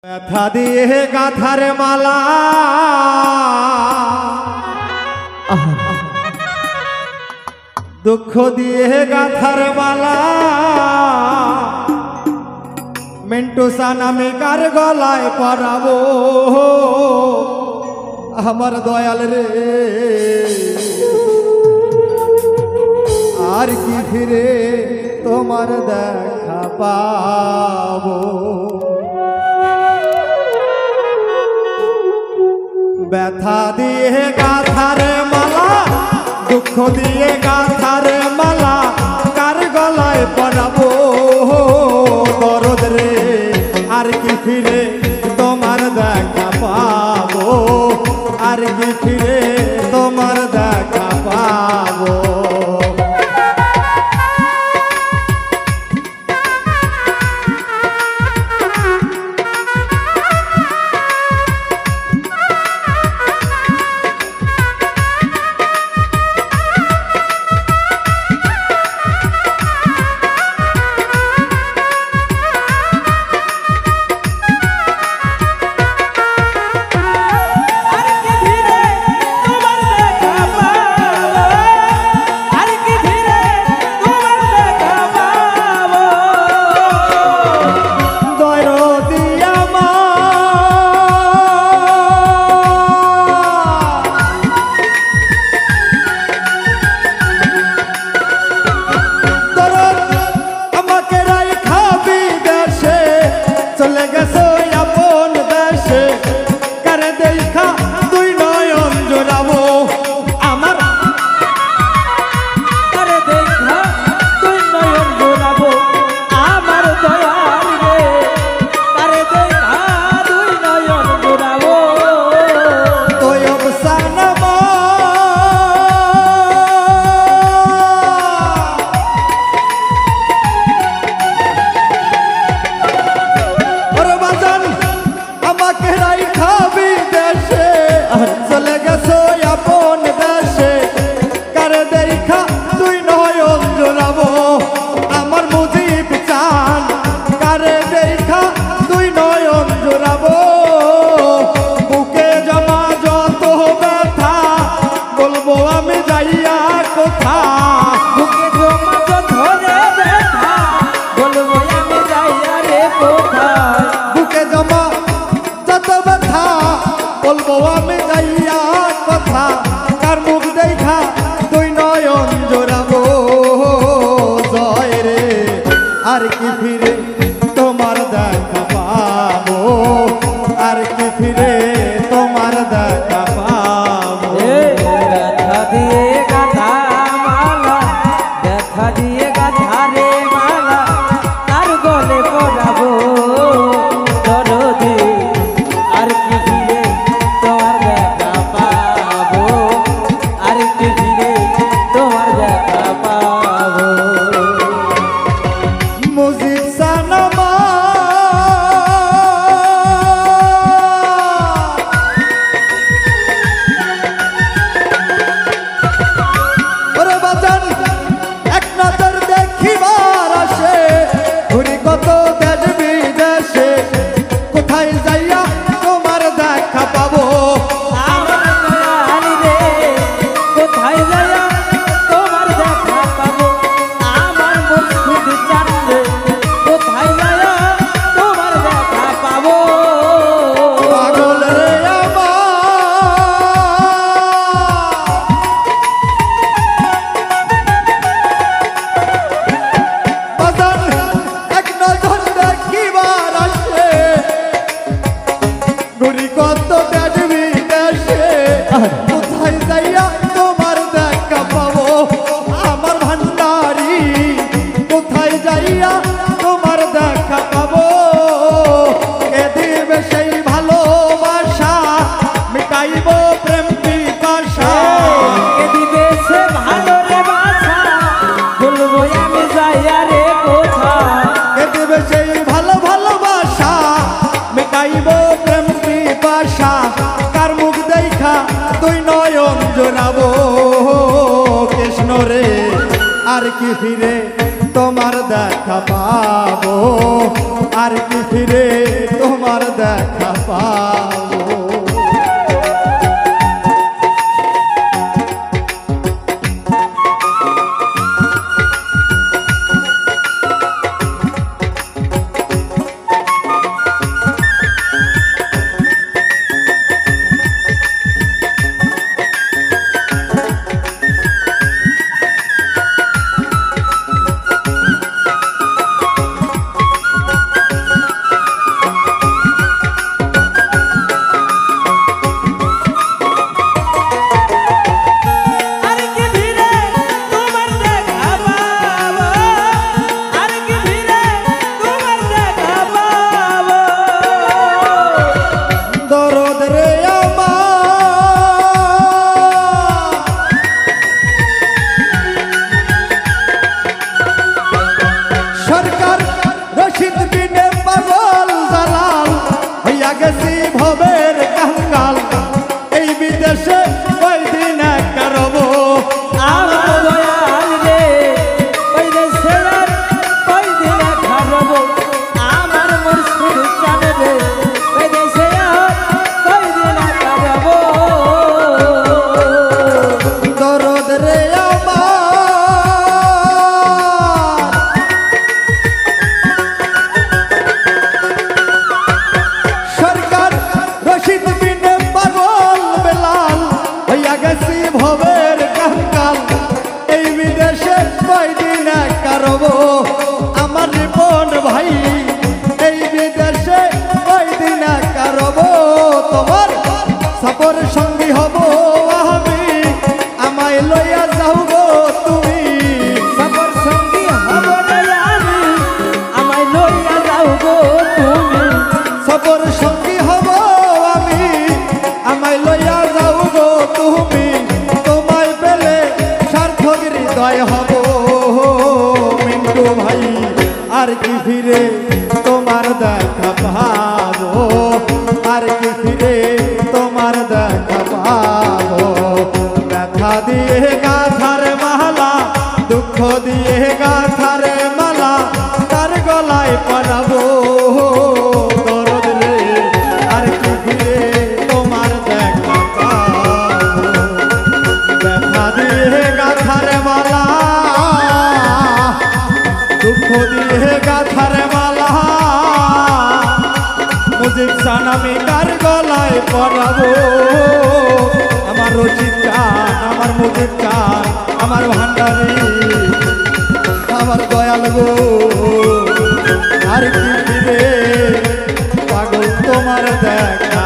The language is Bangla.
ব্যথা দিয়ে গাথার মালা দুঃখ দিয়ে গাথার মালা মেন্টুসা নামে কার গলায় পরাবো আমার দয়াল রে আর কি ফিরে তোমার দেখা পাবো ব্যথা দিয়ে গাথার মালা দুঃখ দিয়ে গাথার মালা কার গলায় পরাবো দরদ রে আর কি ফিরে তোমার দেখা পাবো আর কি ফিরে তোমার দেখা পাবো আর কি ফিরে তোমার দেখা পাবো আর কি ফিরে তোমার দেখা পাবো ব্যথা দিয়ে গাথা মালা ব্যথা দিয়ে গাথা রে মালা তার গলে পরাবো দরদে আর কি ফিরে তোমার দেখা পাবো আর কি ফিরে তোমার দেখা পাবো কৃষ্ণ রে আর কি ফিরে তোমার দেখা পাবো, আর কি ফিরে তোমার দেখা পাবো। গেছি ভবের কাঙ্গাল, এই বিদেশে কয়দিন কারব আমার দয়াল রে, ওই দেশে আর কয়দিন খারব। আমার মুর্শিদ চান রে, ওই দেশে আর কয়দিন খারব। দরদ রে আমার সরকার রশিদ বিনে পাগল বেলাল, হইয়া গেছি ভবের কাঙ্গাল, এই বিদেশে কয়দিন কারব আমার রিপন ভাই, এই বিদেশে কয়দিন কারব তোমার সফর সঙ্গী হব আমি, আমায় লইয়া যাও গো তুমি। সফর সঙ্গী হব রে আমি, আমায় লইয়া যাও গো তুমি। সফর সঙ্গী হব আমি, আমায় লইয়া যাও গো তুমি। তোমায় পেলে সার্থক হৃদয় হব মিন্টু ভাই, আর কি ফিরে তোমার দেখা পাবো, আর কি ফিরে তোমার দেখা পাবো। ব্যথা দিয়ে গাথার মালা, দুঃখ দিয়ে গাথার মালা, তার গলায় পরাবো। দরদ রে আর কি ফিরে তোমার দেখা পাবো। ব্যথা দিয়ে গাথার মালা, দুঃখ দিয়ে গাথার মালা, মুজিব চান আমি তার গলায় পরাবো। আমার রচিত চান, আমার মুজিব চান, আমার ভান্ডারি, আমার দয়াল গো, আর কি ফিরে পাগল তোমার দেখা